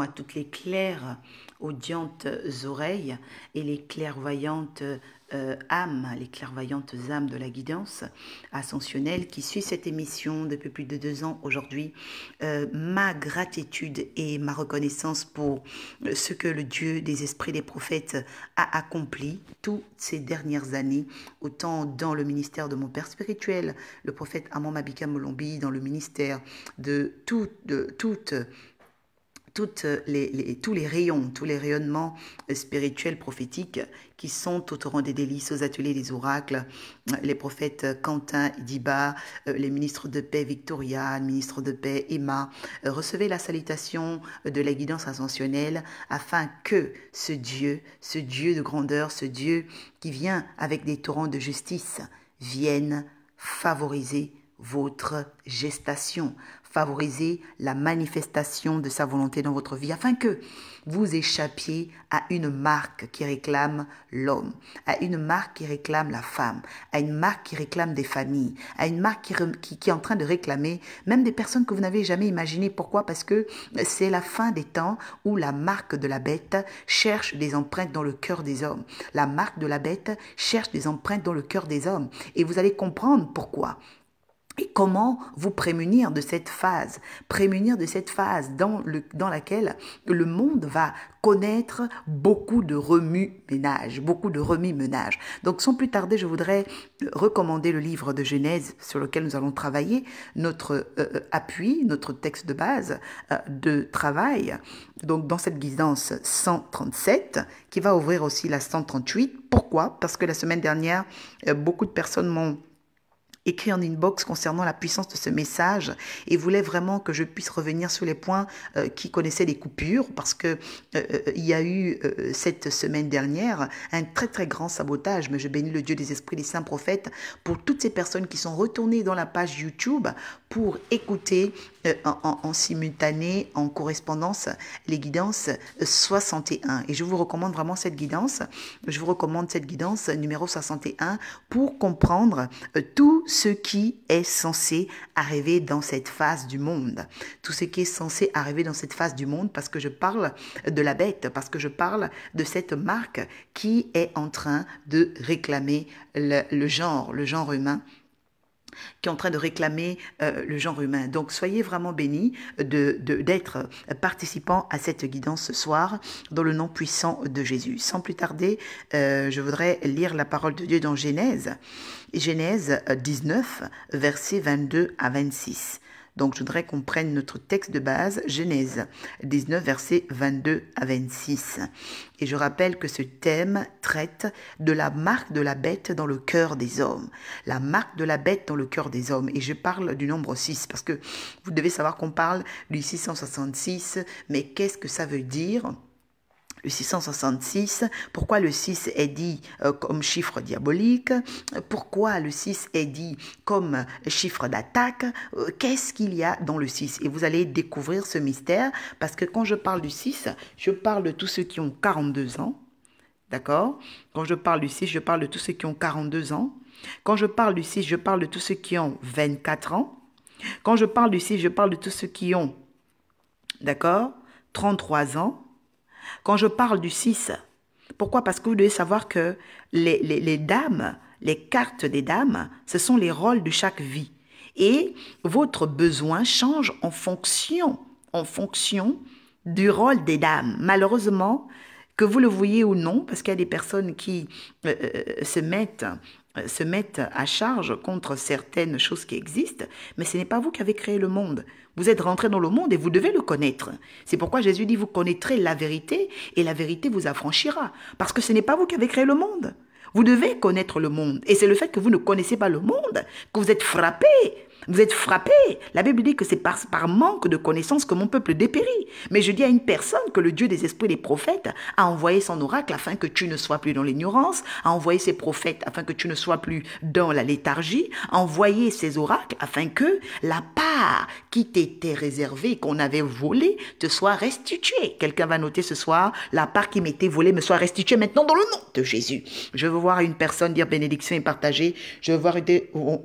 à toutes les claires audientes oreilles et les clairvoyantes les clairvoyantes âmes de la guidance ascensionnelle qui suit cette émission depuis plus de 2 ans aujourd'hui. Ma gratitude et ma reconnaissance pour ce que le Dieu des esprits des prophètes a accompli toutes ces dernières années, autant dans le ministère de mon père spirituel, le prophète Amon Mabika Molombi, dans le ministère de tous les rayons, tous les rayonnements spirituels, prophétiques qui sont au rang des délices, aux ateliers des oracles, les prophètes Quentin, Diba, les ministres de paix Victoria, le ministre de paix Emma, recevez la salutation de la guidance ascensionnelle afin que ce Dieu de grandeur, ce Dieu qui vient avec des torrents de justice, vienne favoriser votre gestation, favoriser la manifestation de sa volonté dans votre vie, afin que vous échappiez à une marque qui réclame l'homme, à une marque qui réclame la femme, à une marque qui réclame des familles, à une marque qui est en train de réclamer même des personnes que vous n'avez jamais imaginées. Pourquoi? Parce que c'est la fin des temps où la marque de la bête cherche des empreintes dans le cœur des hommes. La marque de la bête cherche des empreintes dans le cœur des hommes. Et vous allez comprendre pourquoi. Et comment vous prémunir de cette phase dans laquelle le monde va connaître beaucoup de remue-ménage, Donc sans plus tarder, je voudrais recommander le livre de Genèse sur lequel nous allons travailler, notre appui, notre texte de base de travail, donc dans cette guidance 137, qui va ouvrir aussi la 138. Pourquoi? Parce que la semaine dernière, beaucoup de personnes m'ont écrit en inbox concernant la puissance de ce message et voulait vraiment que je puisse revenir sur les points qui connaissaient des coupures, parce que il y a eu cette semaine dernière un très très grand sabotage. Mais je bénis le Dieu des esprits des saints prophètes pour toutes ces personnes qui sont retournées dans la page YouTube pour écouter en simultané, en correspondance, les guidances 61. Et je vous recommande vraiment cette guidance. Je vous recommande cette guidance numéro 61 pour comprendre tout ce qui est censé arriver dans cette phase du monde. Tout ce qui est censé arriver dans cette phase du monde, parce que je parle de la bête, parce que je parle de cette marque qui est en train de réclamer le genre humain, qui est en train de réclamer le genre humain. Donc, soyez vraiment bénis d'être participants à cette guidance ce soir, dans le nom puissant de Jésus. Sans plus tarder, je voudrais lire la parole de Dieu dans Genèse 19, versets 22 à 26. Donc, je voudrais qu'on prenne notre texte de base, Genèse 19, versets 22 à 26. Et je rappelle que ce thème traite de la marque de la bête dans le cœur des hommes. La marque de la bête dans le cœur des hommes. Et je parle du nombre 6, parce que vous devez savoir qu'on parle du 666, mais qu'est-ce que ça veut dire ? Le 666, pourquoi le 6 est dit comme chiffre diabolique? Pourquoi le 6 est dit comme chiffre d'attaque? Qu'est-ce qu'il y a dans le 6? Et vous allez découvrir ce mystère, parce que quand je parle du 6, je parle de tous ceux qui ont 42 ans. D'accord? Quand je parle du 6, je parle de tous ceux qui ont 42 ans. Quand je parle du 6, je parle de tous ceux qui ont 24 ans. Quand je parle du 6, je parle de tous ceux qui ont, d'accord, 33 ans. Quand je parle du 6, pourquoi? Parce que vous devez savoir que les dames, les cartes des dames, ce sont les rôles de chaque vie. Et votre besoin change en fonction du rôle des dames. Malheureusement, que vous le voyez ou non, parce qu'il y a des personnes qui se mettent à charge contre certaines choses qui existent, mais ce n'est pas vous qui avez créé le monde. Vous êtes rentré dans le monde et vous devez le connaître. C'est pourquoi Jésus dit, vous connaîtrez la vérité et la vérité vous affranchira. Parce que ce n'est pas vous qui avez créé le monde. Vous devez connaître le monde. Et c'est le fait que vous ne connaissez pas le monde que vous êtes frappé. Vous êtes frappé. La Bible dit que c'est par manque de connaissance que mon peuple dépérit. Mais je dis à une personne que le Dieu des esprits des prophètes a envoyé son oracle afin que tu ne sois plus dans l'ignorance, a envoyé ses prophètes afin que tu ne sois plus dans la léthargie, a envoyé ses oracles afin que la part qui t'était réservée, qu'on avait volée, te soit restituée. Quelqu'un va noter ce soir, la part qui m'était volée me soit restituée maintenant dans le nom de Jésus. Je veux voir une personne dire bénédiction et partager. Je veux voir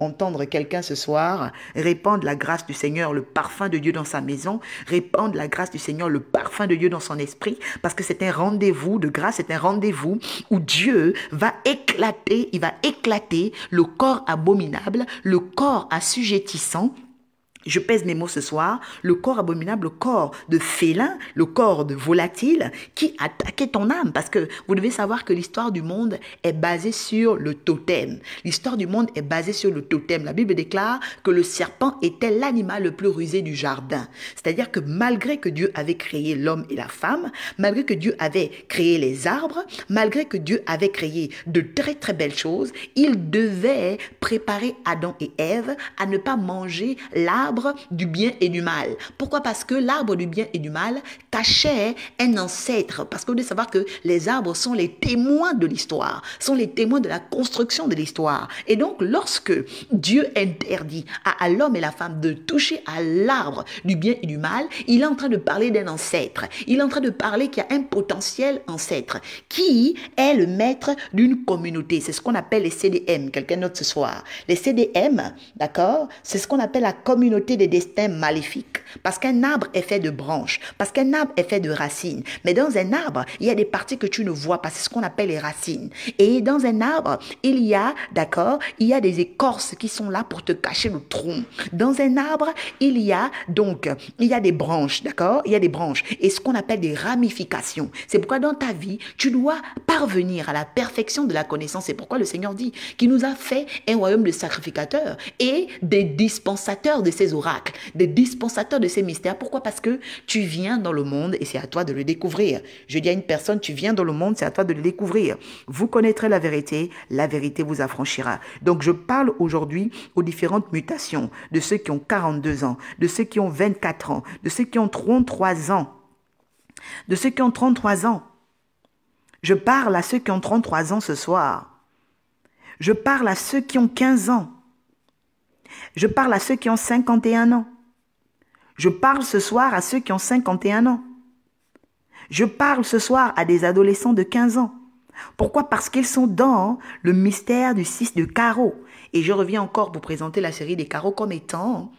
entendre quelqu'un ce soir soir, répandre la grâce du Seigneur, le parfum de Dieu dans sa maison, répandre la grâce du Seigneur, le parfum de Dieu dans son esprit, parce que c'est un rendez-vous de grâce, c'est un rendez-vous où Dieu va éclater, il va éclater le corps abominable, le corps assujettissant. Je pèse mes mots ce soir, le corps abominable, le corps de félin, le corps de volatile qui attaquait ton âme. Parce que vous devez savoir que l'histoire du monde est basée sur le totem. L'histoire du monde est basée sur le totem. La Bible déclare que le serpent était l'animal le plus rusé du jardin. C'est-à-dire que malgré que Dieu avait créé l'homme et la femme, malgré que Dieu avait créé les arbres, malgré que Dieu avait créé de très très belles choses, il devait préparer Adam et Ève à ne pas manger l'arbre du bien et du mal. Pourquoi? Parce que l'arbre du bien et du mal cachait un ancêtre. Parce que vous devez savoir que les arbres sont les témoins de l'histoire, sont les témoins de la construction de l'histoire. Et donc, lorsque Dieu interdit à l'homme et la femme de toucher à l'arbre du bien et du mal, il est en train de parler d'un ancêtre. Il est en train de parler qu'il y a un potentiel ancêtre qui est le maître d'une communauté. C'est ce qu'on appelle les CDM. Quelqu'un note ce soir. Les CDM, d'accord, c'est ce qu'on appelle la communauté des destins maléfiques. Parce qu'un arbre est fait de branches, parce qu'un arbre est fait de racines. Mais dans un arbre, il y a des parties que tu ne vois pas, c'est ce qu'on appelle les racines. Et dans un arbre, il y a, d'accord, il y a des écorces qui sont là pour te cacher le tronc. Dans un arbre, il y a des branches, d'accord, il y a des branches et ce qu'on appelle des ramifications. C'est pourquoi dans ta vie, tu dois parvenir à la perfection de la connaissance. C'est pourquoi le Seigneur dit qu'il nous a fait un royaume de sacrificateurs et des dispensateurs de ces oracles, des dispensateurs de ces mystères. Pourquoi? Parce que tu viens dans le monde et c'est à toi de le découvrir. Je dis à une personne, tu viens dans le monde, c'est à toi de le découvrir. Vous connaîtrez la vérité vous affranchira. Donc je parle aujourd'hui aux différentes mutations de ceux qui ont 42 ans, de ceux qui ont 24 ans, de ceux qui ont 33 ans, de ceux qui ont 33 ans. Je parle à ceux qui ont 33 ans ce soir. Je parle à ceux qui ont 15 ans. Je parle à ceux qui ont 51 ans. Je parle ce soir à ceux qui ont 51 ans. Je parle ce soir à des adolescents de 15 ans. Pourquoi? Parce qu'ils sont dans le mystère du 6 de carreau. Et je reviens encore pour présenter la série des carreaux comme étant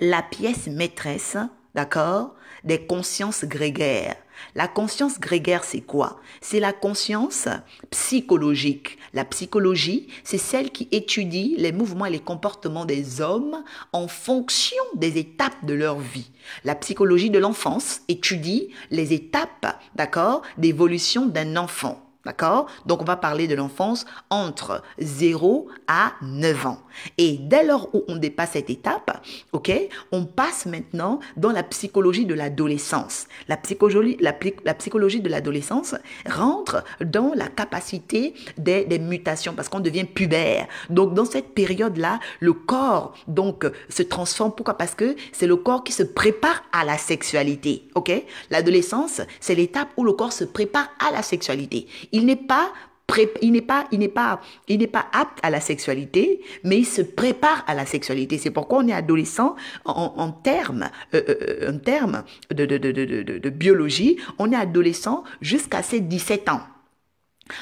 la pièce maîtresse, d'accord, des consciences grégaires. La conscience grégaire, c'est quoi? C'est la conscience psychologique. La psychologie, c'est celle qui étudie les mouvements et les comportements des hommes en fonction des étapes de leur vie. La psychologie de l'enfance étudie les étapes, d'accord, d'évolution d'un enfant. D'accord? Donc, on va parler de l'enfance entre 0 à 9 ans. Et dès lors où on dépasse cette étape, ok, on passe maintenant dans la psychologie de l'adolescence. La psychologie de l'adolescence rentre dans la capacité des mutations parce qu'on devient pubère. Donc, dans cette période-là, le corps donc se transforme. Pourquoi? Parce que c'est le corps qui se prépare à la sexualité. Ok? L'adolescence, c'est l'étape où le corps se prépare à la sexualité. Il n'est pas apte à la sexualité, mais il se prépare à la sexualité. C'est pourquoi on est adolescent en termes de biologie. On est adolescent jusqu'à ses 17 ans.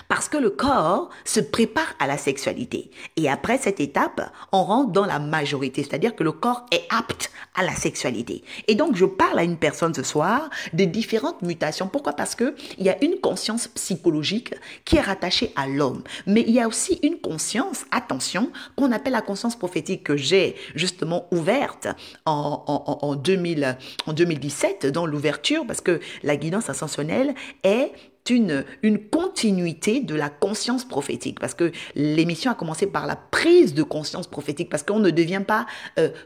Parce que le corps se prépare à la sexualité. Et après cette étape, on rentre dans la majorité, c'est-à-dire que le corps est apte à la sexualité. Et donc, je parle à une personne ce soir de différentes mutations. Pourquoi? Parce que il y a une conscience psychologique qui est rattachée à l'homme. Mais il y a aussi une conscience, attention, qu'on appelle la conscience prophétique que j'ai justement ouverte en 2017 dans l'ouverture, parce que la guidance ascensionnelle est une continuité de la conscience prophétique, parce que l'émission a commencé par la prise de conscience prophétique, parce qu'on ne devient pas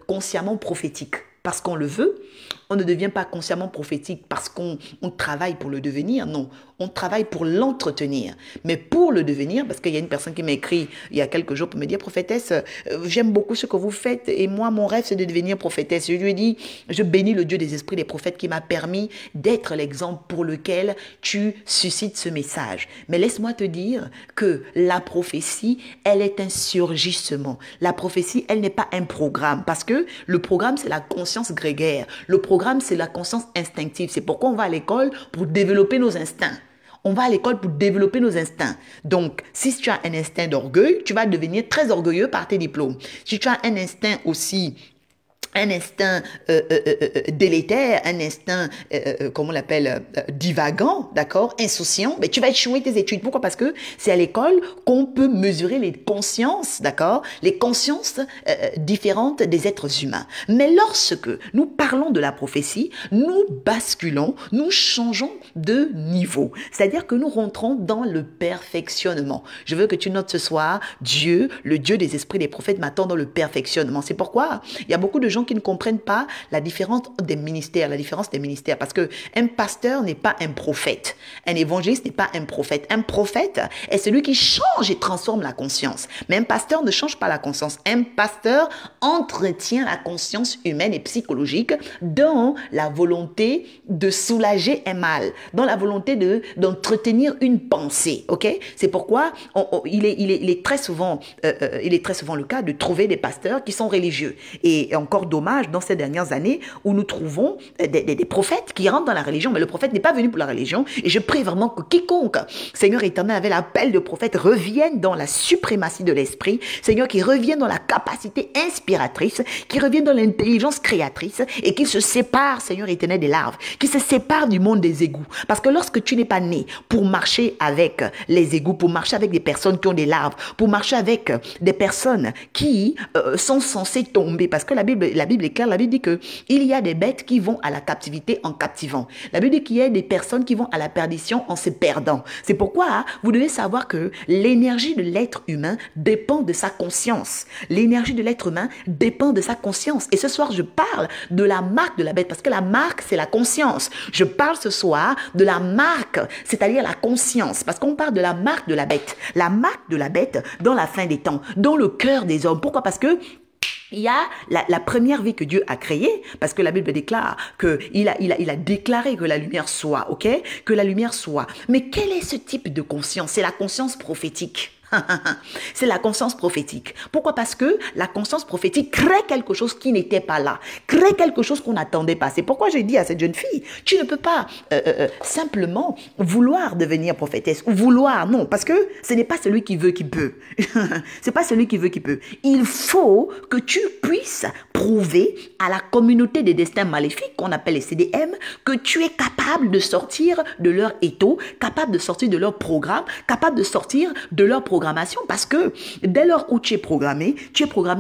consciemment prophétique parce qu'on le veut, on ne devient pas consciemment prophétique parce qu'on travaille pour le devenir, non, on travaille pour l'entretenir, mais pour le devenir, parce qu'il y a une personne qui m'a écrit il y a quelques jours pour me dire, prophétesse, j'aime beaucoup ce que vous faites et moi mon rêve c'est de devenir prophétesse. Je lui ai dit, je bénis le Dieu des esprits des prophètes qui m'a permis d'être l'exemple pour lequel tu suscites ce message. Mais laisse-moi te dire que la prophétie, elle est un surgissement. La prophétie, elle n'est pas un programme, parce que le programme c'est la conscience grégaire, le programme c'est la conscience instinctive. C'est pourquoi on va à l'école pour développer nos instincts. On va à l'école pour développer nos instincts. Donc, si tu as un instinct d'orgueil, tu vas devenir très orgueilleux par tes diplômes. Si tu as un instinct aussi, un instinct délétère, un instinct, comment on l'appelle, divagant, d'accord, insouciant, mais tu vas échouer tes études. Pourquoi? Parce que c'est à l'école qu'on peut mesurer les consciences, d'accord, les consciences différentes des êtres humains. Mais lorsque nous parlons de la prophétie, nous basculons, nous changeons de niveau. C'est-à-dire que nous rentrons dans le perfectionnement. Je veux que tu notes ce soir, Dieu, le Dieu des esprits des prophètes, m'attend dans le perfectionnement. C'est pourquoi il y a beaucoup de gens qui ne comprennent pas la différence des ministères, parce que un pasteur n'est pas un prophète, un évangéliste n'est pas un prophète. Un prophète est celui qui change et transforme la conscience. Mais un pasteur ne change pas la conscience. Un pasteur entretient la conscience humaine et psychologique dans la volonté de soulager un mal, dans la volonté d'entretenir une pensée. Ok? C'est pourquoi il est très souvent le cas de trouver des pasteurs qui sont religieux. Et encore dommage dans ces dernières années où nous trouvons des prophètes qui rentrent dans la religion, mais le prophète n'est pas venu pour la religion. Et je prie vraiment que quiconque, Seigneur éternel, avait l'appel de prophète, revienne dans la suprématie de l'esprit. Seigneur, qui revienne dans la capacité inspiratrice, qui revienne dans l'intelligence créatrice et qui se sépare, Seigneur éternel, des larves, qui se sépare du monde des égouts. Parce que lorsque tu n'es pas né pour marcher avec les égouts, pour marcher avec des personnes qui ont des larves, pour marcher avec des personnes qui sont censées tomber, parce que la Bible est claire, la Bible dit qu'il y a des bêtes qui vont à la captivité en captivant. La Bible dit qu'il y a des personnes qui vont à la perdition en se perdant. C'est pourquoi vous devez savoir que l'énergie de l'être humain dépend de sa conscience. L'énergie de l'être humain dépend de sa conscience. Et ce soir, je parle de la marque de la bête, parce que la marque, c'est la conscience. Je parle ce soir de la marque, c'est-à-dire la conscience, parce qu'on parle de la marque de la bête. La marque de la bête dans la fin des temps, dans le cœur des hommes. Pourquoi? Parce que il y a la première vie que Dieu a créée, parce que la Bible déclare qu'il a déclaré que la lumière soit, ok? Que la lumière soit. Mais quel est ce type de conscience? C'est la conscience prophétique. C'est la conscience prophétique. Pourquoi? Parce que la conscience prophétique crée quelque chose qui n'était pas là, crée quelque chose qu'on n'attendait pas. C'est pourquoi j'ai dit à cette jeune fille, tu ne peux pas simplement vouloir devenir prophétesse ou vouloir, non, parce que ce n'est pas celui qui veut qui peut. C'est pas celui qui veut qui peut. Il faut que tu puisses prouver à la communauté des destins maléfiques qu'on appelle les CDM que tu es capable de sortir de leur étau, capable de sortir de leur programme, capable de sortir de leur programmation, parce que dès lors où tu es programmé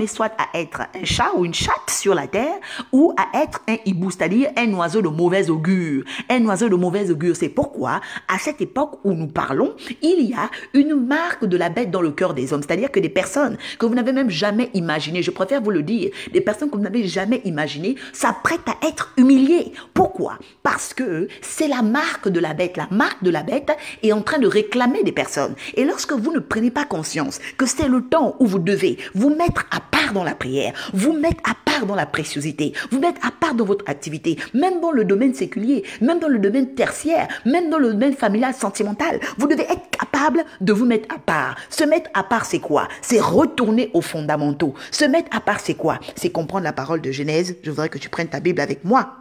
soit à être un chat ou une chatte sur la terre ou à être un hibou, c'est-à-dire un oiseau de mauvais augure. Un oiseau de mauvais augure. C'est pourquoi, à cette époque où nous parlons, il y a une marque de la bête dans le cœur des hommes, c'est-à-dire que des personnes que vous n'avez même jamais imaginées, je préfère vous le dire, des personnes que vous n'avez jamais imaginées, s'apprêtent à être humiliées. Pourquoi? Parce que c'est la marque de la bête. La marque de la bête est en train de réclamer des personnes. Et lorsque vous ne prenez pas conscience que c'est le temps où vous devez vous mettre à part dans la prière, vous mettre à part dans la préciosité, vous mettre à part dans votre activité, même dans le domaine séculier, même dans le domaine tertiaire, même dans le domaine familial, sentimental, vous devez être capable de vous mettre à part. Se mettre à part, c'est quoi? C'est retourner aux fondamentaux. Se mettre à part, c'est quoi? C'est comprendre la parole de Genèse. Je voudrais que tu prennes ta Bible avec moi.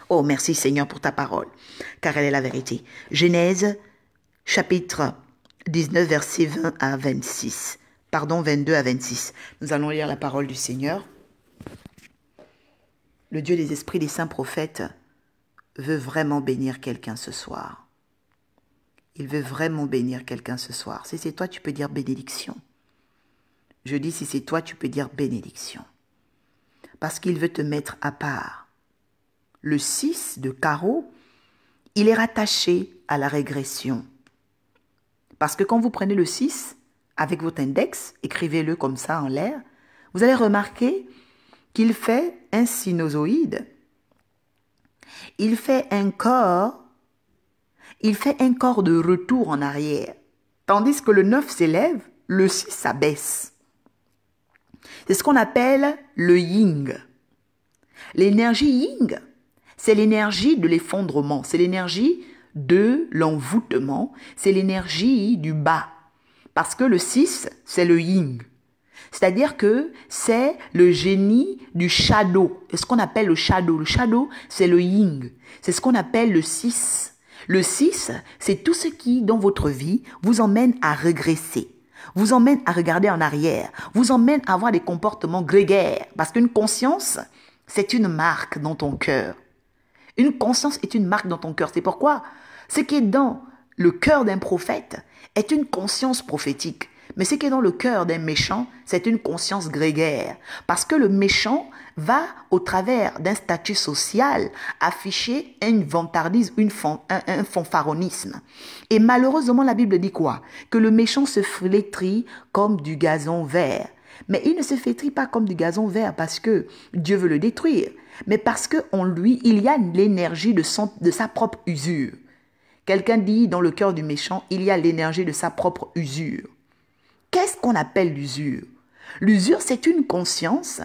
Oh, merci Seigneur pour ta parole, car elle est la vérité. Genèse, chapitre 19, versets 20 à 26. Pardon, 22 à 26. Nous allons lire la parole du Seigneur. Le Dieu des esprits des saints prophètes veut vraiment bénir quelqu'un ce soir. Il veut vraiment bénir quelqu'un ce soir. Si c'est toi, tu peux dire bénédiction. Je dis, si c'est toi, tu peux dire bénédiction. Parce qu'il veut te mettre à part. Le 6 de carreau, il est rattaché à la régression. Parce que quand vous prenez le 6 avec votre index, écrivez-le comme ça en l'air, vous allez remarquer qu'il fait un sinusoïde. Il fait un corps de retour en arrière. Tandis que le 9 s'élève, le 6 s'abaisse. C'est ce qu'on appelle le yin. L'énergie yin, c'est l'énergie de l'effondrement, c'est l'énergie de l'envoûtement, c'est l'énergie du bas. Parce que le 6, c'est le yin. C'est-à-dire que c'est le génie du shadow. C'est ce qu'on appelle le shadow. Le shadow, c'est le yin. C'est ce qu'on appelle le 6. Le 6, c'est tout ce qui, dans votre vie, vous emmène à régresser, vous emmène à regarder en arrière, vous emmène à avoir des comportements grégaires. Parce qu'une conscience, c'est une marque dans ton cœur. Une conscience est une marque dans ton cœur. C'est pourquoi ce qui est dans le cœur d'un prophète est une conscience prophétique. Mais ce qui est dans le cœur d'un méchant, c'est une conscience grégaire. Parce que le méchant va, au travers d'un statut social, afficher une vantardise, un fanfaronnisme. Et malheureusement, la Bible dit quoi? Que le méchant se flétrit comme du gazon vert. Mais il ne se flétrit pas comme du gazon vert parce que Dieu veut le détruire, mais parce qu'en lui, il y a l'énergie de sa propre usure. Quelqu'un dit, dans le cœur du méchant, il y a l'énergie de sa propre usure. Qu'est-ce qu'on appelle l'usure? L'usure, c'est une conscience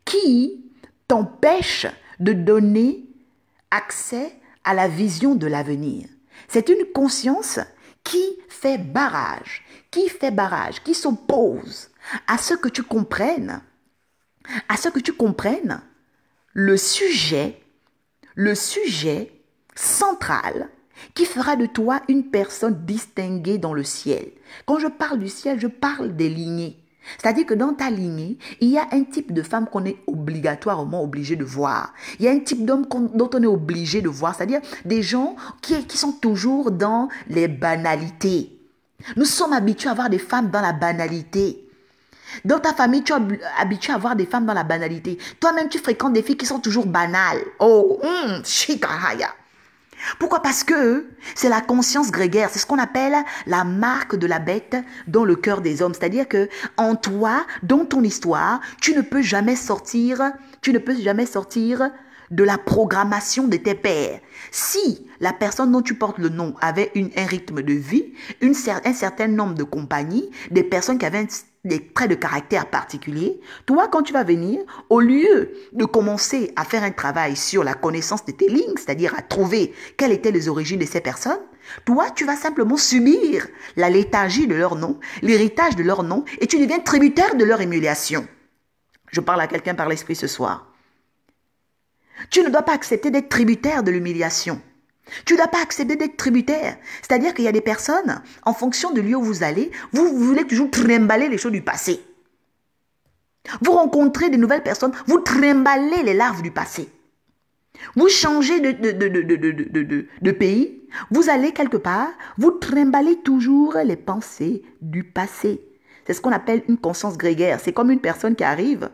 qui t'empêche de donner accès à la vision de l'avenir. C'est une conscience qui fait barrage, qui s'oppose à ce que tu comprennes, le sujet central qui fera de toi une personne distinguée dans le ciel. Quand je parle du ciel, je parle des lignées. C'est-à-dire que dans ta lignée, il y a un type de femme qu'on est obligatoirement obligé de voir. Il y a un type d'homme dont on est obligé de voir, c'est-à-dire des gens qui sont toujours dans les banalités. Nous sommes habitués à voir des femmes dans la banalité. Dans ta famille, tu es habitué à voir des femmes dans la banalité. Toi-même, tu fréquentes des filles qui sont toujours banales. Oh, shikahaya. Pourquoi? Parce que c'est la conscience grégaire. C'est ce qu'on appelle la marque de la bête dans le cœur des hommes. C'est-à-dire que en toi, dans ton histoire, tu ne peux jamais sortir de la programmation de tes pères. Si la personne dont tu portes le nom avait un rythme de vie, un certain nombre de compagnies, des personnes qui avaient des traits de caractère particuliers, toi, quand tu vas venir, au lieu de commencer à faire un travail sur la connaissance de tes lignes, c'est-à-dire à trouver quelles étaient les origines de ces personnes, toi, tu vas simplement subir la léthargie de leur nom, l'héritage de leur nom, et tu deviens tributaire de leur émulation. Je parle à quelqu'un par l'esprit ce soir. Tu ne dois pas accepter d'être tributaire de l'humiliation. Tu ne dois pas accepter d'être tributaire. C'est-à-dire qu'il y a des personnes, en fonction du lieu où vous allez, vous voulez toujours trimballer les choses du passé. Vous rencontrez de nouvelles personnes, vous trimballez les larves du passé. Vous changez de pays, vous allez quelque part, vous trimballez toujours les pensées du passé. C'est ce qu'on appelle une conscience grégaire. C'est comme une personne qui arrive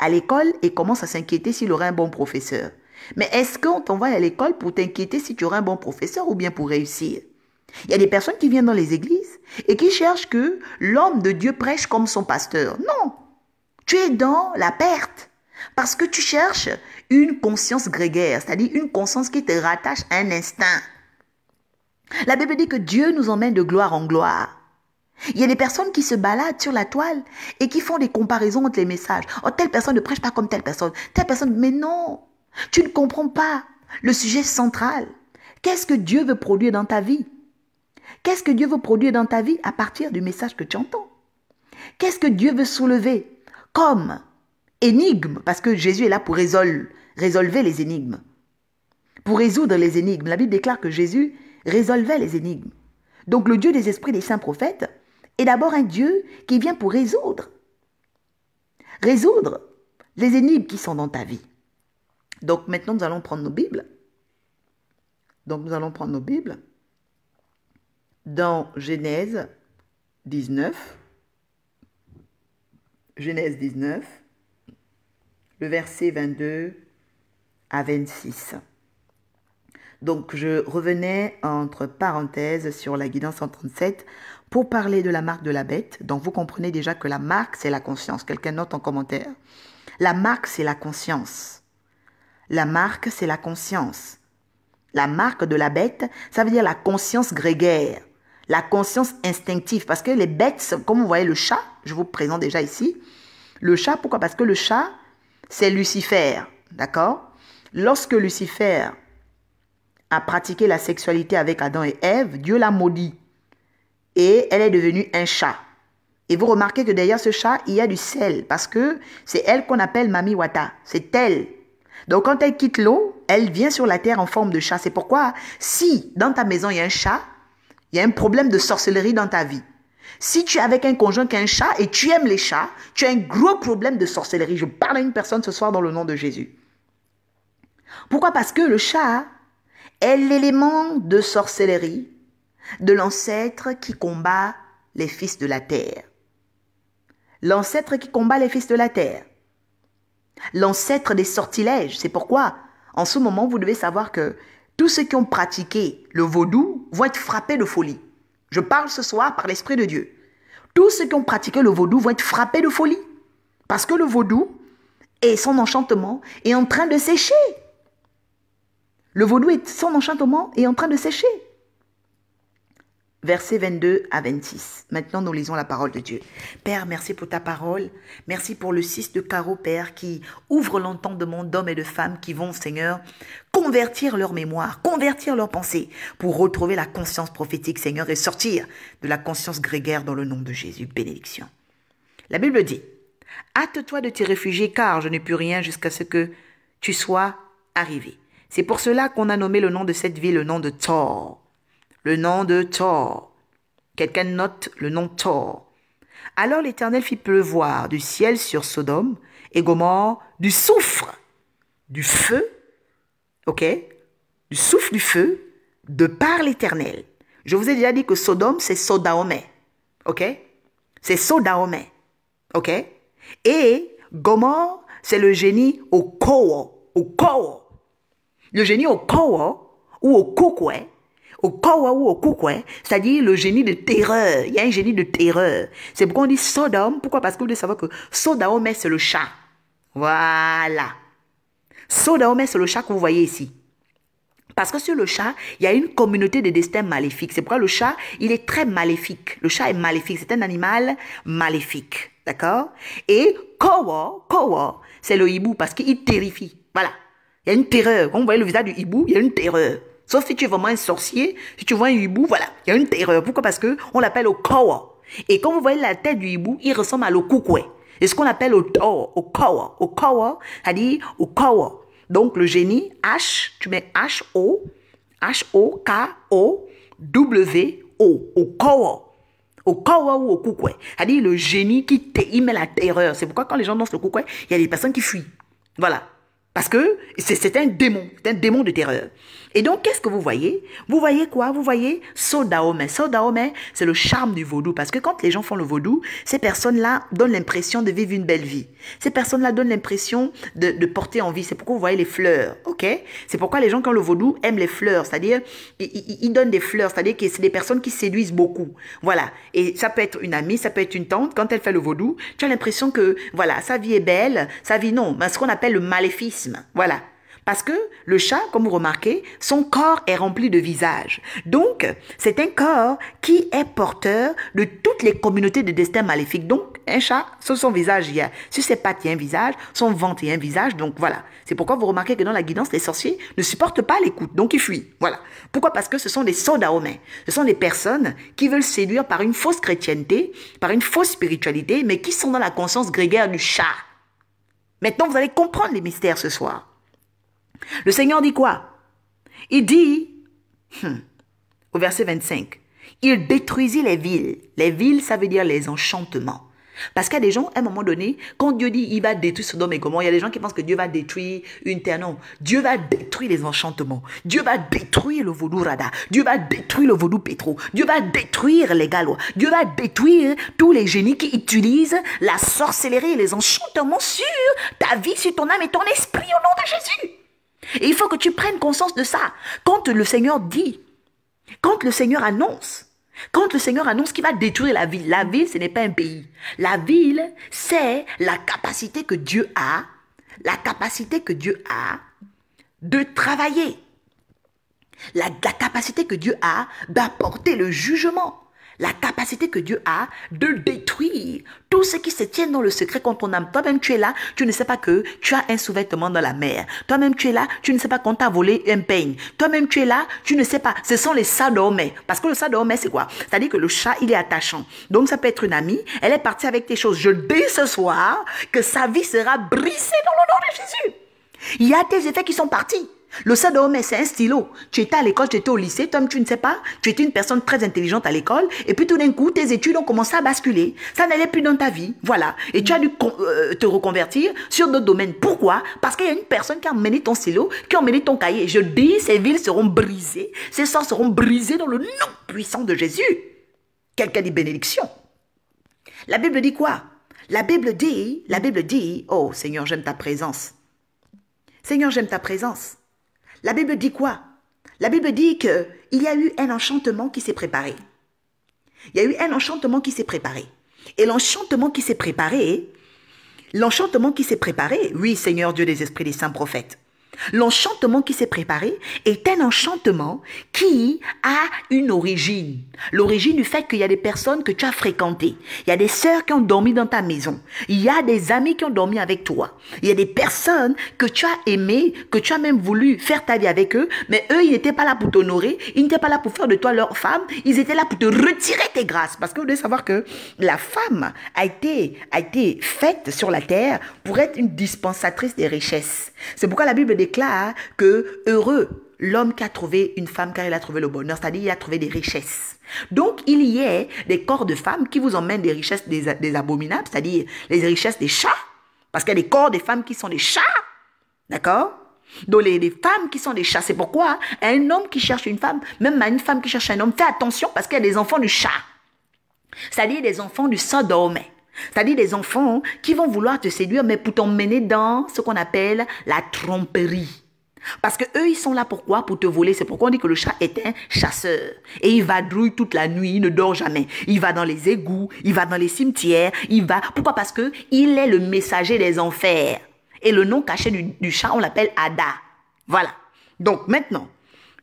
à l'école et commence à s'inquiéter s'il aura un bon professeur. Mais est-ce qu'on t'envoie à l'école pour t'inquiéter si tu auras un bon professeur ou bien pour réussir? Il y a des personnes qui viennent dans les églises et qui cherchent que l'homme de Dieu prêche comme son pasteur. Non, tu es dans la perte parce que tu cherches une conscience grégaire, c'est-à-dire une conscience qui te rattache à un instinct. La Bible dit que Dieu nous emmène de gloire en gloire. Il y a des personnes qui se baladent sur la toile et qui font des comparaisons entre les messages. Oh, telle personne ne prêche pas comme telle personne. Mais non, tu ne comprends pas le sujet central. Qu'est-ce que Dieu veut produire dans ta vie? Qu'est-ce que Dieu veut produire dans ta vie à partir du message que tu entends? Qu'est-ce que Dieu veut soulever comme énigme? Parce que Jésus est là pour résolver les énigmes. Pour résoudre les énigmes. La Bible déclare que Jésus résolvait les énigmes. Donc le Dieu des esprits des saints prophètes est d'abord un Dieu qui vient pour résoudre les énigmes qui sont dans ta vie. Donc maintenant, nous allons prendre nos Bibles. Dans Genèse 19. Genèse 19, le verset 22 à 26. Donc, je revenais entre parenthèses sur la guidance 137 pour parler de la marque de la bête. Donc, vous comprenez déjà que la marque, c'est la conscience. Quelqu'un note en commentaire. La marque, c'est la conscience. La marque, c'est la conscience. La marque de la bête, ça veut dire la conscience grégaire, la conscience instinctive. Parce que les bêtes, comme vous voyez le chat, je vous présente déjà ici. Le chat, pourquoi? Parce que le chat, c'est Lucifer, d'accord? Lorsque Lucifer a pratiqué la sexualité avec Adam et Ève, Dieu l'a maudit. Et elle est devenue un chat. Et vous remarquez que derrière ce chat, il y a du sel. Parce que c'est elle qu'on appelle Mami Wata. C'est elle. Donc, quand elle quitte l'eau, elle vient sur la terre en forme de chat. C'est pourquoi, si dans ta maison, il y a un chat, il y a un problème de sorcellerie dans ta vie. Si tu es avec un conjoint qui a un chat et tu aimes les chats, tu as un gros problème de sorcellerie. Je parle à une personne ce soir dans le nom de Jésus. Pourquoi? Parce que le chat est l'élément de sorcellerie de l'ancêtre qui combat les fils de la terre. L'ancêtre qui combat les fils de la terre. L'ancêtre des sortilèges. C'est pourquoi, en ce moment, vous devez savoir que tous ceux qui ont pratiqué le vaudou vont être frappés de folie. Je parle ce soir par l'Esprit de Dieu. Tous ceux qui ont pratiqué le vaudou vont être frappés de folie. Parce que le vaudou et son enchantement est en train de sécher. Le vaudou et son enchantement est en train de sécher. Versets 22 à 26. Maintenant, nous lisons la parole de Dieu. Père, merci pour ta parole. Merci pour le 6 de carreau, Père, qui ouvre l'entendement d'hommes et de femmes qui vont, Seigneur, convertir leur mémoire, convertir leurs pensées pour retrouver la conscience prophétique, Seigneur, et sortir de la conscience grégaire dans le nom de Jésus. Bénédiction. La Bible dit, « Hâte-toi de t'y réfugier, car je n'ai plus rien jusqu'à ce que tu sois arrivé. » C'est pour cela qu'on a nommé le nom de cette ville le nom de Thor. Le nom de Thor. Quelqu'un note le nom Thor. Alors l'Éternel fit pleuvoir du ciel sur Sodome et Gomorrhe du soufre, du feu, ok, du souffle du feu, de par l'Éternel. Je vous ai déjà dit que Sodome, c'est Sodaomé, ok, c'est Sodaomé, ok, et Gomorrhe, c'est le génie au Kowo, le génie au Kowo ou au Kukwe. Au Kawa ou au Kukwe, c'est-à-dire le génie de terreur. Il y a un génie de terreur. C'est pourquoi on dit Sodome. Pourquoi? Parce que vous devez savoir que Sodome, c'est le chat. Voilà. Sodome, c'est le chat que vous voyez ici. Parce que sur le chat, il y a une communauté de destins maléfiques. C'est pourquoi le chat, il est très maléfique. Le chat est maléfique. C'est un animal maléfique. D'accord? Et Kawa, c'est le hibou parce qu'il terrifie. Voilà. Il y a une terreur. Quand vous voyez le visage du hibou, il y a une terreur. Sauf si tu es vraiment un sorcier, si tu vois un hibou, voilà, il y a une terreur. Pourquoi? Parce que on l'appelle au kawa. Et quand vous voyez la tête du hibou, il ressemble à l'okukwe. Et ce qu'on appelle au kawa. Au kawa, c'est-à-dire au kawa. Donc le génie, H, tu mets H-O, H-O-K-O-W-O, au kawa. Au kawa ou au kukwe. C'est-à-dire le génie qui met la terreur. C'est pourquoi quand les gens dansent le kukwe, il y a des personnes qui fuient. Voilà. Parce que c'est un démon de terreur. Et donc, qu'est-ce que vous voyez? Vous voyez quoi? Vous voyez Sodaome. Sodaome, c'est le charme du vaudou. Parce que quand les gens font le vaudou, ces personnes-là donnent l'impression de vivre une belle vie. Ces personnes-là donnent l'impression de porter envie. C'est pourquoi vous voyez les fleurs, ok? C'est pourquoi les gens, quand le vaudou, aiment les fleurs. C'est-à-dire, ils donnent des fleurs. C'est-à-dire que c'est des personnes qui séduisent beaucoup. Voilà. Et ça peut être une amie, ça peut être une tante. Quand elle fait le vaudou, tu as l'impression que, voilà, sa vie est belle. Sa vie, non. Mais ce qu'on appelle le maléfisme. Voilà. Parce que le chat, comme vous remarquez, son corps est rempli de visages. Donc, c'est un corps qui est porteur de toutes les communautés de destin maléfiques. Donc, un chat, sur son visage, il y a, sur ses pattes, il y a un visage, son ventre, il y a un visage. Donc, voilà. C'est pourquoi vous remarquez que dans la guidance, les sorciers ne supportent pas l'écoute. Donc, ils fuient. Voilà. Pourquoi? Parce que ce sont des sodaomés. Ce sont des personnes qui veulent séduire par une fausse chrétienté, par une fausse spiritualité, mais qui sont dans la conscience grégaire du chat. Maintenant, vous allez comprendre les mystères ce soir. Le Seigneur dit quoi? Il dit, au verset 25, il détruisit les villes. Les villes, ça veut dire les enchantements. Parce qu'il y a des gens, à un moment donné, quand Dieu dit il va détruire Sodome et Gomorrhe, il y a des gens qui pensent que Dieu va détruire une terre. Non, Dieu va détruire les enchantements. Dieu va détruire le vaudou Rada. Dieu va détruire le vaudou Pétro. Dieu va détruire les Gallois. Dieu va détruire tous les génies qui utilisent la sorcellerie et les enchantements sur ta vie, sur ton âme et ton esprit au nom de Jésus. Et il faut que tu prennes conscience de ça. Quand le Seigneur dit, quand le Seigneur annonce qu'il va détruire la ville, ce n'est pas un pays. La ville, c'est la capacité que Dieu a, de travailler. La capacité que Dieu a d'apporter le jugement. La capacité que Dieu a de détruire tout ce qui se tient dans le secret contre ton âme. Toi-même, tu es là, tu ne sais pas que tu as un sous-vêtement dans la mer. Toi-même, tu es là, tu ne sais pas qu'on t'a volé un peigne. Toi-même, tu es là, tu ne sais pas. Ce sont les sadomés. Parce que le sadomé, c'est quoi? C'est-à-dire que le chat, il est attachant. Donc, ça peut être une amie. Elle est partie avec tes choses. Je dis ce soir que sa vie sera brisée dans le nom de Jésus. Il y a tes effets qui sont partis. Le Sodome, c'est un stylo. Tu étais à l'école, tu étais au lycée, toi tu ne sais pas. Tu étais une personne très intelligente à l'école. Et puis tout d'un coup, tes études ont commencé à basculer. Ça n'allait plus dans ta vie. Voilà. Et tu as dû te reconvertir sur d'autres domaines. Pourquoi? Parce qu'il y a une personne qui a emmené ton stylo, qui a emmené ton cahier. Je dis, ces villes seront brisées. Ces sorts seront brisés dans le nom puissant de Jésus. Quelqu'un dit bénédiction. La Bible dit quoi? La Bible dit, oh Seigneur, j'aime ta présence. Seigneur, j'aime ta présence. La Bible dit quoi? La Bible dit qu'il y a eu un enchantement qui s'est préparé. Il y a eu un enchantement qui s'est préparé. Et l'enchantement qui s'est préparé, oui Seigneur Dieu des esprits des saints prophètes, l'enchantement qui s'est préparé est un enchantement qui a une origine. L'origine du fait qu'il y a des personnes que tu as fréquentées. Il y a des sœurs qui ont dormi dans ta maison. Il y a des amis qui ont dormi avec toi. Il y a des personnes que tu as aimées, que tu as même voulu faire ta vie avec eux, mais eux, ils n'étaient pas là pour t'honorer. Ils n'étaient pas là pour faire de toi leur femme. Ils étaient là pour te retirer tes grâces. Parce que vous devez savoir que la femme a été faite sur la terre pour être une dispensatrice des richesses. C'est pourquoi la Bible déclare que heureux l'homme qui a trouvé une femme car il a trouvé le bonheur, c'est-à-dire il a trouvé des richesses. Donc il y a des corps de femmes qui vous emmènent des richesses des abominables, c'est-à-dire les richesses des chats, parce qu'il y a des corps des femmes qui sont des chats, d'accord? Donc les femmes qui sont des chats, c'est pourquoi un homme qui cherche une femme, même une femme qui cherche un homme, fais attention parce qu'il y a des enfants du chat, c'est-à-dire des enfants du Sodome. C'est-à-dire des enfants qui vont vouloir te séduire, mais pour t'emmener dans ce qu'on appelle la tromperie. Parce que eux, ils sont là pourquoi? Pour te voler. C'est pourquoi on dit que le chat est un chasseur. Et il vadrouille toute la nuit, il ne dort jamais. Il va dans les égouts, il va dans les cimetières, il va... Pourquoi? Parce que il est le messager des enfers. Et le nom caché du chat, on l'appelle Ada. Voilà. Donc maintenant,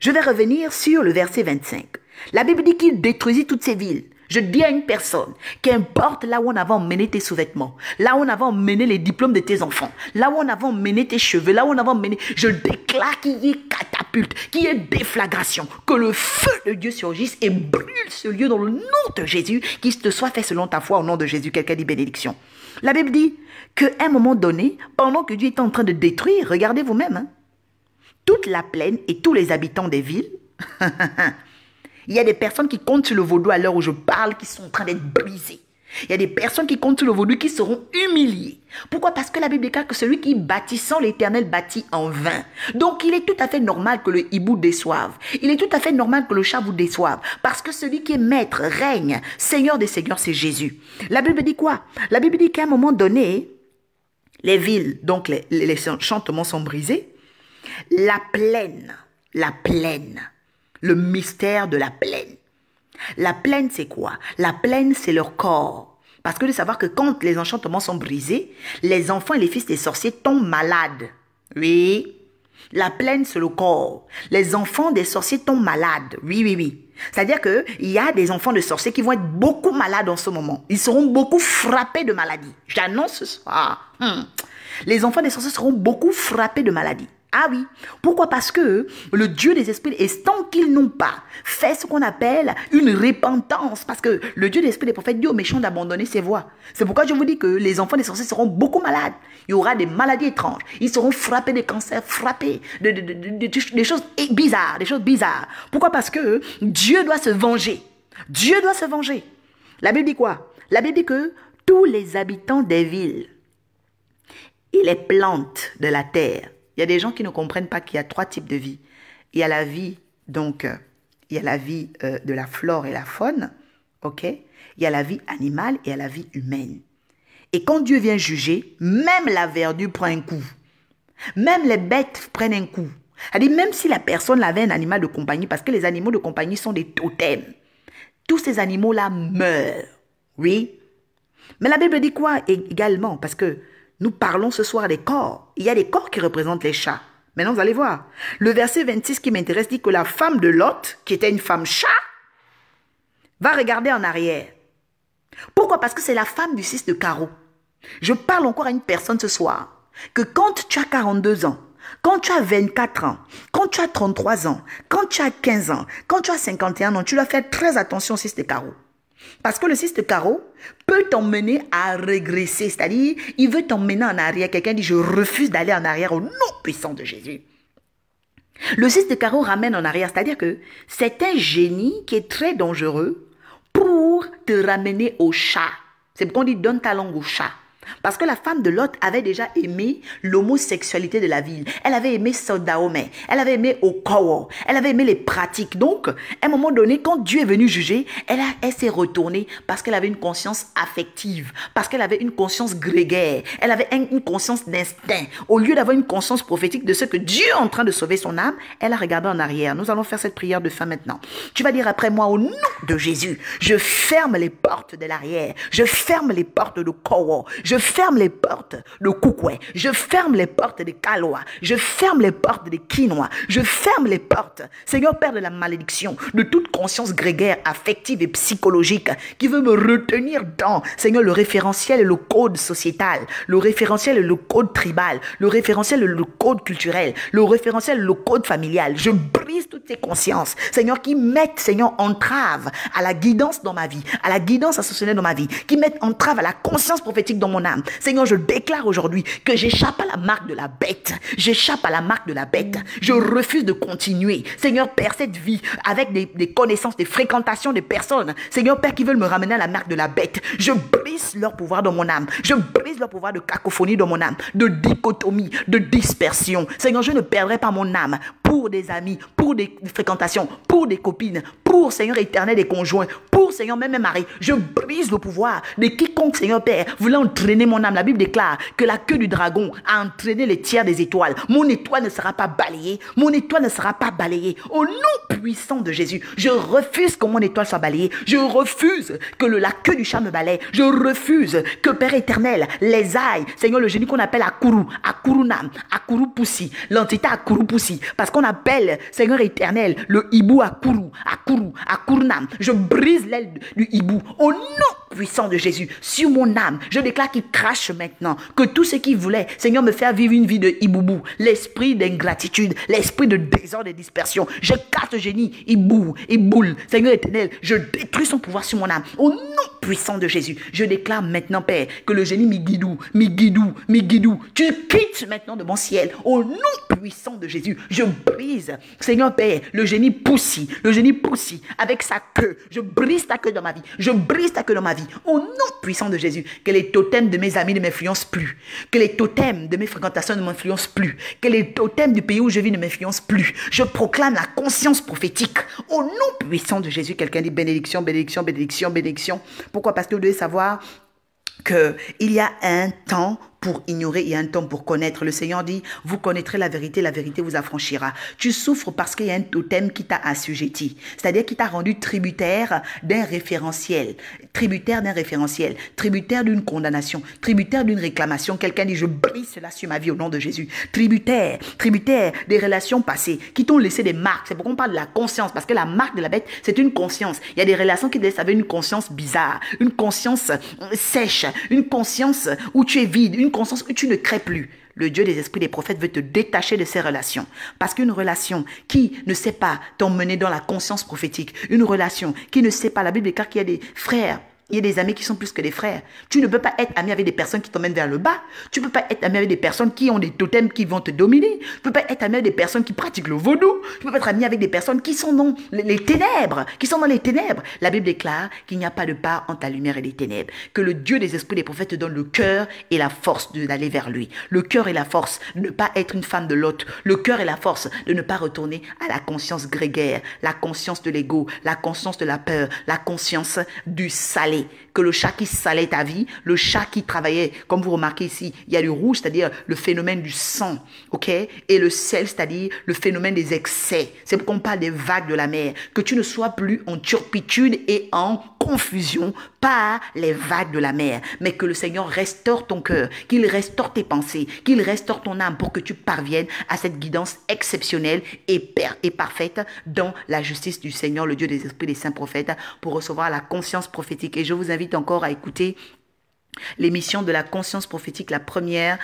je vais revenir sur le verset 25. La Bible dit qu'il détruisit toutes ces villes. Je dis à une personne, qu'importe là où on avait emmené tes sous-vêtements, là où on avait emmené les diplômes de tes enfants, là où on avait emmené tes cheveux, là où on avait emmené, je déclare qu'il y ait catapulte, qu'il y ait déflagration, que le feu de Dieu surgisse et brûle ce lieu dans le nom de Jésus, qu'il te soit fait selon ta foi au nom de Jésus. Quelqu'un dit bénédiction. La Bible dit qu'à un moment donné, pendant que Dieu était en train de détruire, regardez vous-même, hein, toute la plaine et tous les habitants des villes, il y a des personnes qui comptent sur le vaudou à l'heure où je parle, qui sont en train d'être brisées. Il y a des personnes qui comptent sur le vaudou qui seront humiliées. Pourquoi? Parce que la Bible déclare que celui qui bâtissant l'Éternel bâtit en vain. Donc il est tout à fait normal que le hibou déçoive. Il est tout à fait normal que le chat vous déçoive. Parce que celui qui est maître, règne, Seigneur des seigneurs, c'est Jésus. La Bible dit quoi? La Bible dit qu'à un moment donné, les villes, donc les enchantements sont brisés. La plaine, le mystère de la plaine. La plaine, c'est quoi? La plaine, c'est leur corps. Parce que de savoir que quand les enchantements sont brisés, les enfants et les fils des sorciers tombent malades. Oui. La plaine, c'est le corps. Les enfants des sorciers tombent malades. Oui. C'est-à-dire qu'il y a des enfants de sorciers qui vont être beaucoup malades en ce moment. Ils seront beaucoup frappés de maladies. J'annonce ce soir. Les enfants des sorciers seront beaucoup frappés de maladies. Ah oui. Pourquoi? Parce que le Dieu des esprits, tant qu'ils n'ont pas fait ce qu'on appelle une repentance, parce que le Dieu des esprits des prophètes dit aux méchants d'abandonner ses voies. C'est pourquoi je vous dis que les enfants des sorciers seront beaucoup malades. Il y aura des maladies étranges. Ils seront frappés de cancers, frappés des choses bizarres, Pourquoi? Parce que Dieu doit se venger. Dieu doit se venger. La Bible dit quoi? La Bible dit que tous les habitants des villes et les plantes de la terre. Il y a des gens qui ne comprennent pas qu'il y a 3 types de vie. Il y a la vie, donc, il y a la vie de la flore et la faune, ok? Il y a la vie animale et il y a la vie humaine. Et quand Dieu vient juger, même la verdure prend un coup. Même les bêtes prennent un coup. C'est-à-dire, même si la personne avait un animal de compagnie, parce que les animaux de compagnie sont des totems, tous ces animaux-là meurent, oui? Mais la Bible dit quoi également? Parce que nous parlons ce soir des corps. Il y a des corps qui représentent les chats. Maintenant, vous allez voir. Le verset 26 qui m'intéresse dit que la femme de Lot, qui était une femme chat, va regarder en arrière. Pourquoi? Parce que c'est la femme du 6 de carreau. Je parle encore à une personne ce soir, que quand tu as 42 ans, quand tu as 24 ans, quand tu as 33 ans, quand tu as 15 ans, quand tu as 51 ans, tu dois faire très attention au 6 de carreau. Parce que le 6 de carreau peut t'emmener à régresser. C'est-à-dire, il veut t'emmener en arrière. Quelqu'un dit, je refuse d'aller en arrière au nom puissant de Jésus. Le 6 de carreau ramène en arrière. C'est-à-dire que c'est un génie qui est très dangereux pour te ramener au chat. C'est pourquoi on dit, donne ta langue au chat. Parce que la femme de Lot avait déjà aimé l'homosexualité de la ville. Elle avait aimé Sodaomé. Elle avait aimé Okowo. Elle avait aimé les pratiques. Donc, à un moment donné, quand Dieu est venu juger, elle s'est retournée parce qu'elle avait une conscience affective. Parce qu'elle avait une conscience grégaire. Elle avait une conscience d'instinct. Au lieu d'avoir une conscience prophétique de ce que Dieu est en train de sauver son âme, elle a regardé en arrière. Nous allons faire cette prière de fin maintenant. Tu vas dire après moi, au nom de Jésus, je ferme les portes de l'arrière. Je ferme les portes de Kowo. Je ferme les portes de Koukoué. Je ferme les portes de Kaloa. Je ferme les portes de Quinoa. Je ferme les portes, Seigneur Père de la malédiction, de toute conscience grégaire, affective et psychologique qui veut me retenir dans, Seigneur, le référentiel et le code sociétal, le référentiel et le code tribal, le référentiel et le code culturel, le référentiel et le code familial. Je brise toutes ces consciences, Seigneur, qui mettent, Seigneur, entrave à la guidance dans ma vie, à la guidance associationnelle dans ma vie, qui mettent entrave à la conscience prophétique dans mon âme. Seigneur, je déclare aujourd'hui que j'échappe à la marque de la bête. J'échappe à la marque de la bête. Je refuse de continuer. Seigneur Père, cette vie avec des connaissances, des fréquentations des personnes, Seigneur Père, qui veulent me ramener à la marque de la bête. Je brise leur pouvoir dans mon âme. Je brise leur pouvoir de cacophonie dans mon âme, de dichotomie, de dispersion. Seigneur, je ne perdrai pas mon âme pour des amis, pour des fréquentations, pour des copines, pour, Seigneur éternel, des conjoints, pour, Seigneur, même mes maris. Je brise le pouvoir de quiconque, Seigneur Père, voulant entraîner mon âme. La Bible déclare que la queue du dragon a entraîné les tiers des étoiles. Mon étoile ne sera pas balayée. Mon étoile ne sera pas balayée. Au nom puissant de Jésus, je refuse que mon étoile soit balayée. Je refuse que la queue du chat me balaye. Je refuse que Père éternel les aille. Seigneur, le génie qu'on appelle Akuru, Akurunam, Akuru Poussi, l'entité Akuru Poussi, parce qu'on appelle, Seigneur éternel, le hibou Akurunam. Je brise l'aile du hibou. Au nom puissant de Jésus, sur mon âme, je déclare qu'il crache maintenant, que tout ce qui voulait, Seigneur, me faire vivre une vie de hiboubou, l'esprit d'ingratitude, l'esprit de désordre et dispersion, je casse le génie, hiboule, Seigneur éternel, je détruis son pouvoir sur mon âme, au nom puissant de Jésus, je déclare maintenant, Père, que le génie Migidou, tu quittes maintenant de mon ciel, au nom puissant de Jésus, je brise, Seigneur Père, le génie Poussi, avec sa queue, je brise ta queue dans ma vie, je brise ta queue dans ma vie, au nom puissant de Jésus, que les totems de mes amis ne m'influencent plus, que les totems de mes fréquentations ne m'influencent plus, que les totems du pays où je vis ne m'influencent plus. Je proclame la conscience prophétique au nom puissant de Jésus. Quelqu'un dit bénédiction, bénédiction, bénédiction, bénédiction. Pourquoi? Parce que vous devez savoir qu'il y a un temps pour ignorer, il y a un temps pour connaître. Le Seigneur dit, vous connaîtrez la vérité vous affranchira. Tu souffres parce qu'il y a un totem qui t'a assujetti, c'est-à-dire qui t'a rendu tributaire d'un référentiel, tributaire d'une condamnation, tributaire d'une réclamation. Quelqu'un dit, je brise cela sur ma vie au nom de Jésus. Tributaire des relations passées qui t'ont laissé des marques. C'est pourquoi on parle de la conscience, parce que la marque de la bête, c'est une conscience. Il y a des relations qui te laissent avec une conscience bizarre, une conscience sèche, une conscience où tu es vide, une conscience où tu ne crées plus. Le Dieu des esprits des prophètes veut te détacher de ces relations. Parce qu'une relation qui ne sait pas t'emmener dans la conscience prophétique, une relation qui ne sait pas, la Bible déclare qu'il y a des frères, il y a des amis qui sont plus que des frères. Tu ne peux pas être ami avec des personnes qui t'emmènent vers le bas. Tu ne peux pas être ami avec des personnes qui ont des totems qui vont te dominer. Tu ne peux pas être ami avec des personnes qui pratiquent le vaudou. Tu ne peux pas être ami avec des personnes qui sont dans les ténèbres, La Bible déclare qu'il n'y a pas de part entre la lumière et les ténèbres. Que le Dieu des esprits des prophètes te donne le cœur et la force d'aller vers lui. Le cœur et la force de ne pas être une femme de Lot. Le cœur et la force de ne pas retourner à la conscience grégaire, la conscience de l'ego, la conscience de la peur, la conscience du salé. Que le chat qui salait ta vie, le chat qui travaillait, comme vous remarquez ici, il y a le rouge, c'est-à-dire le phénomène du sang, ok? Et le sel, c'est-à-dire le phénomène des excès. C'est pourquoi on parle des vagues de la mer. Que tu ne sois plus en turpitude et en confusion par les vagues de la mer, mais que le Seigneur restaure ton cœur, qu'il restaure tes pensées, qu'il restaure ton âme pour que tu parviennes à cette guidance exceptionnelle et parfaite dans la justice du Seigneur, le Dieu des esprits des saints prophètes, pour recevoir la conscience prophétique. Et je vous invite encore à écouter l'émission de la conscience prophétique, la première,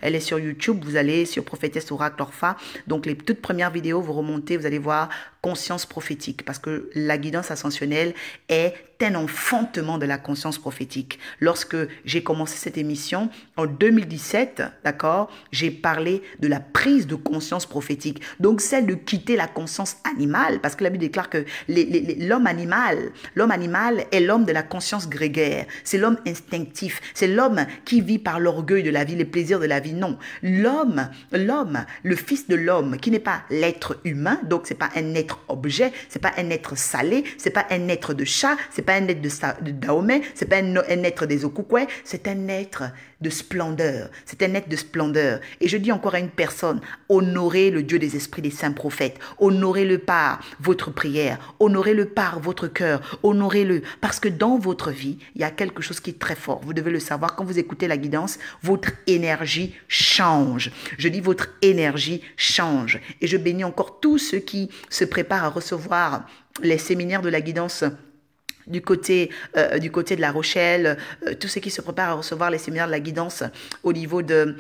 elle est sur YouTube, vous allez sur Prophétesse Oracle Orpha, donc les toutes premières vidéos, vous remontez, vous allez voir conscience prophétique, parce que la guidance ascensionnelle est un enfantement de la conscience prophétique. Lorsque j'ai commencé cette émission en 2017, d'accord, j'ai parlé de la prise de conscience prophétique. Donc, celle de quitter la conscience animale, parce que la Bible déclare que l'homme animal est l'homme de la conscience grégaire. C'est l'homme instinctif. C'est l'homme qui vit par l'orgueil de la vie, les plaisirs de la vie. Non. L'homme, le fils de l'homme, qui n'est pas l'être humain, donc c'est pas un être objet, c'est pas un être salé, c'est pas un être de chat, c'est pas un être de Dahomey, c'est pas un être des Okoukwè, c'est un être de splendeur. C'est un être de splendeur. Et je dis encore à une personne, honorez le Dieu des esprits des saints prophètes. Honorez-le par votre prière. Honorez-le par votre cœur. Honorez-le. Parce que dans votre vie, il y a quelque chose qui est très fort. Vous devez le savoir. Quand vous écoutez la guidance, votre énergie change. Je dis votre énergie change. Et je bénis encore tous ceux qui se préparent à recevoir les séminaires de la guidance du côté de La Rochelle, tous ceux qui se préparent à recevoir les séminaires de la guidance au niveau de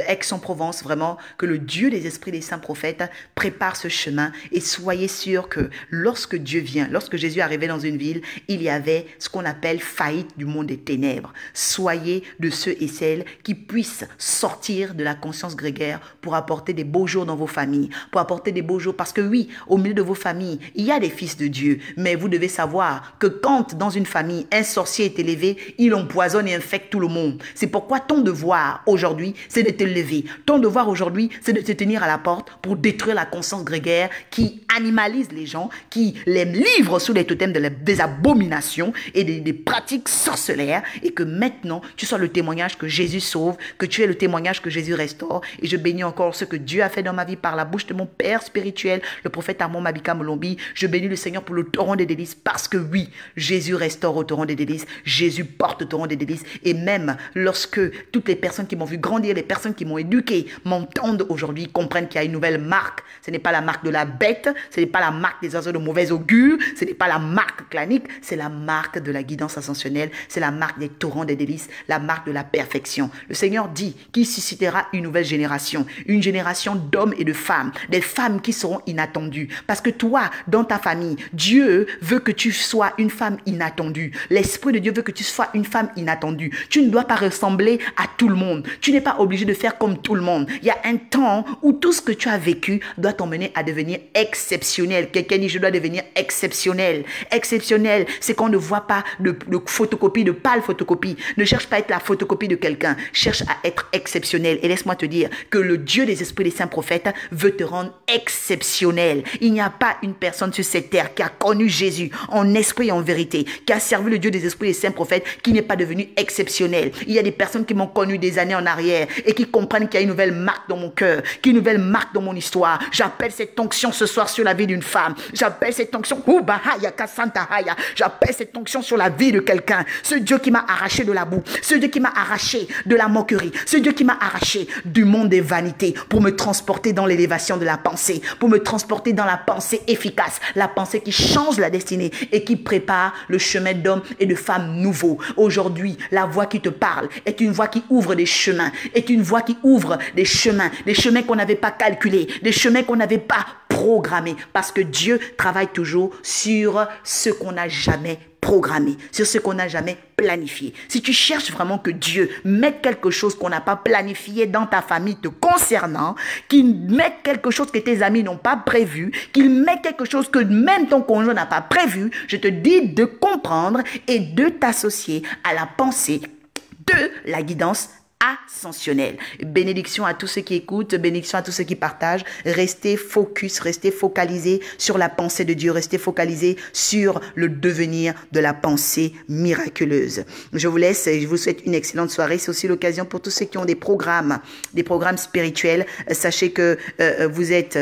Aix-en-Provence, vraiment, que le Dieu des esprits des saints prophètes prépare ce chemin et soyez sûrs que lorsque Dieu vient, lorsque Jésus arrivait dans une ville, il y avait ce qu'on appelle faillite du monde des ténèbres. Soyez de ceux et celles qui puissent sortir de la conscience grégaire pour apporter des beaux jours dans vos familles, pour apporter des beaux jours, parce que oui, au milieu de vos familles, il y a des fils de Dieu, mais vous devez savoir que quand dans une famille, un sorcier est élevé, il empoisonne et infecte tout le monde. C'est pourquoi ton devoir aujourd'hui, c'est de te lever. Ton devoir aujourd'hui, c'est de te tenir à la porte pour détruire la conscience grégaire qui animalise les gens, qui les livre sous les totems des abominations et des pratiques sorcellaires, et que maintenant, tu sois le témoignage que Jésus sauve, que tu es le témoignage que Jésus restaure. Et je bénis encore ce que Dieu a fait dans ma vie par la bouche de mon Père spirituel, le prophète Armand Mabika Molombi. Je bénis le Seigneur pour le torrent des délices, parce que oui, Jésus restaure au torrent des délices, Jésus porte au torrent des délices, et même lorsque toutes les personnes qui m'ont vu grandir, les personnes qui m'ont éduqué, m'entendent aujourd'hui, comprennent qu'il y a une nouvelle marque. Ce n'est pas la marque de la bête, ce n'est pas la marque des oiseaux de mauvais augure, ce n'est pas la marque clanique, c'est la marque de la guidance ascensionnelle, c'est la marque des torrents des délices, la marque de la perfection. Le Seigneur dit qu'il suscitera une nouvelle génération, une génération d'hommes et de femmes, des femmes qui seront inattendues. Parce que toi, dans ta famille, Dieu veut que tu sois une femme inattendue. L'Esprit de Dieu veut que tu sois une femme inattendue. Tu ne dois pas ressembler à tout le monde. Tu n'es pas obligé de faire comme tout le monde. Il y a un temps où tout ce que tu as vécu doit t'emmener à devenir exceptionnel. Quelqu'un dit, je dois devenir exceptionnel. Exceptionnel, c'est qu'on ne voit pas de photocopie, de pâle photocopie. Ne cherche pas à être la photocopie de quelqu'un. Cherche à être exceptionnel. Et laisse-moi te dire que le Dieu des esprits des saints prophètes veut te rendre exceptionnel. Il n'y a pas une personne sur cette terre qui a connu Jésus en esprit et en vérité, qui a servi le Dieu des esprits des saints prophètes, qui n'est pas devenu exceptionnel. Il y a des personnes qui m'ont connu des années en arrière et qui comprennent qu'il y a une nouvelle marque dans mon cœur, qu'il y a une nouvelle marque dans mon histoire. J'appelle cette onction ce soir sur la vie d'une femme. J'appelle cette onction, j'appelle cette onction sur la vie de quelqu'un. Ce Dieu qui m'a arraché de la boue, ce Dieu qui m'a arraché de la moquerie, ce Dieu qui m'a arraché du monde des vanités pour me transporter dans l'élévation de la pensée, pour me transporter dans la pensée efficace, la pensée qui change la destinée et qui prépare le chemin d'hommes et de femmes nouveaux. Aujourd'hui, la voix qui te parle est une voix qui ouvre des chemins, est une voix qui ouvre des chemins qu'on n'avait pas calculés, des chemins qu'on n'avait pas programmés, parce que Dieu travaille toujours sur ce qu'on n'a jamais programmé, sur ce qu'on n'a jamais planifié. Si tu cherches vraiment que Dieu mette quelque chose qu'on n'a pas planifié dans ta famille te concernant, qu'il mette quelque chose que tes amis n'ont pas prévu, qu'il mette quelque chose que même ton conjoint n'a pas prévu, je te dis de comprendre et de t'associer à la pensée de la guidance ascensionnel. Bénédiction à tous ceux qui écoutent, bénédiction à tous ceux qui partagent. Restez focus, restez focalisés sur la pensée de Dieu, restez focalisés sur le devenir de la pensée miraculeuse. Je vous laisse et je vous souhaite une excellente soirée. C'est aussi l'occasion pour tous ceux qui ont des programmes spirituels. Sachez que vous êtes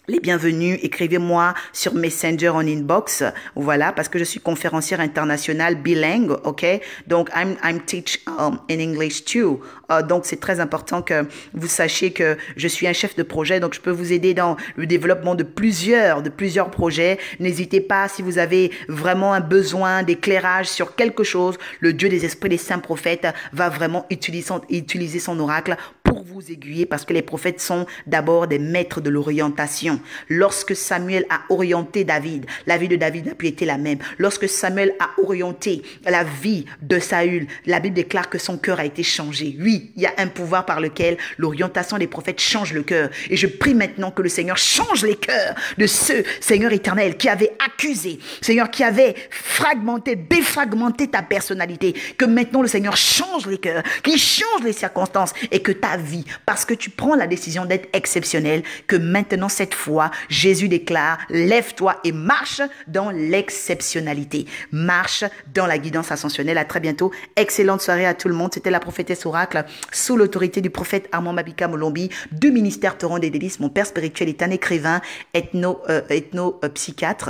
les bienvenus. Écrivez-moi sur Messenger en inbox, voilà, parce que je suis conférencière internationale bilingue, ok? Donc, I'm teach in English too. Donc, c'est très important que vous sachiez que je suis un chef de projet, donc je peux vous aider dans le développement de plusieurs projets. N'hésitez pas, si vous avez vraiment un besoin d'éclairage sur quelque chose, le Dieu des esprits des saints prophètes va vraiment utiliser son oracle pour pour vous aiguiller parce que les prophètes sont d'abord des maîtres de l'orientation. Lorsque Samuel a orienté David, la vie de David n'a plus été la même. Lorsque Samuel a orienté la vie de Saül, la Bible déclare que son cœur a été changé. Oui, il y a un pouvoir par lequel l'orientation des prophètes change le cœur. Et je prie maintenant que le Seigneur change les cœurs de ceux, Seigneur éternel, qui avaient accusé, Seigneur, qui avaient fragmenté, défragmenté ta personnalité. Que maintenant le Seigneur change les cœurs, qu'il change les circonstances et que ta vie, parce que tu prends la décision d'être exceptionnel, que maintenant cette fois, Jésus déclare, lève-toi et marche dans l'exceptionnalité. Marche dans la guidance ascensionnelle. À très bientôt. Excellente soirée à tout le monde. C'était la prophétesse oracle sous l'autorité du prophète Armand Mabika Molombi du ministère Torrent des Délices. Mon père spirituel est un écrivain, ethno-psychiatre.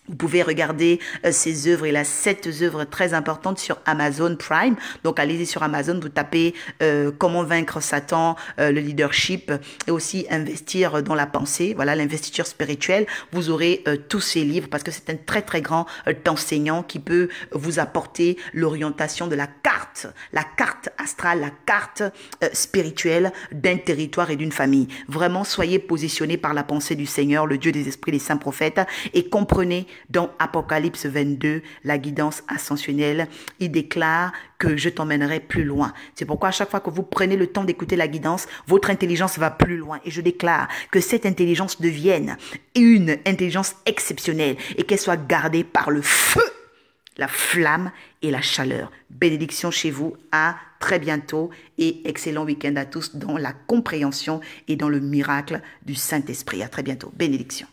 Vous pouvez regarder ses œuvres. Il a 7 œuvres très importantes sur Amazon Prime. Donc, allez-y sur Amazon, vous tapez comment vaincre Satan, le leadership et aussi investir dans la pensée. Voilà, l'investiture spirituelle. Vous aurez tous ces livres parce que c'est un très, très grand enseignant qui peut vous apporter l'orientation de la carte astrale, la carte spirituelle d'un territoire et d'une famille. Vraiment, soyez positionnés par la pensée du Seigneur, le Dieu des esprits, les saints prophètes et comprenez dans Apocalypse 22, la guidance ascensionnelle, il déclare que je t'emmènerai plus loin. C'est pourquoi à chaque fois que vous prenez le temps d'écouter la guidance, votre intelligence va plus loin. Et je déclare que cette intelligence devienne une intelligence exceptionnelle et qu'elle soit gardée par le feu, la flamme et la chaleur. Bénédiction chez vous. À très bientôt et excellent week-end à tous dans la compréhension et dans le miracle du Saint-Esprit. À très bientôt. Bénédiction.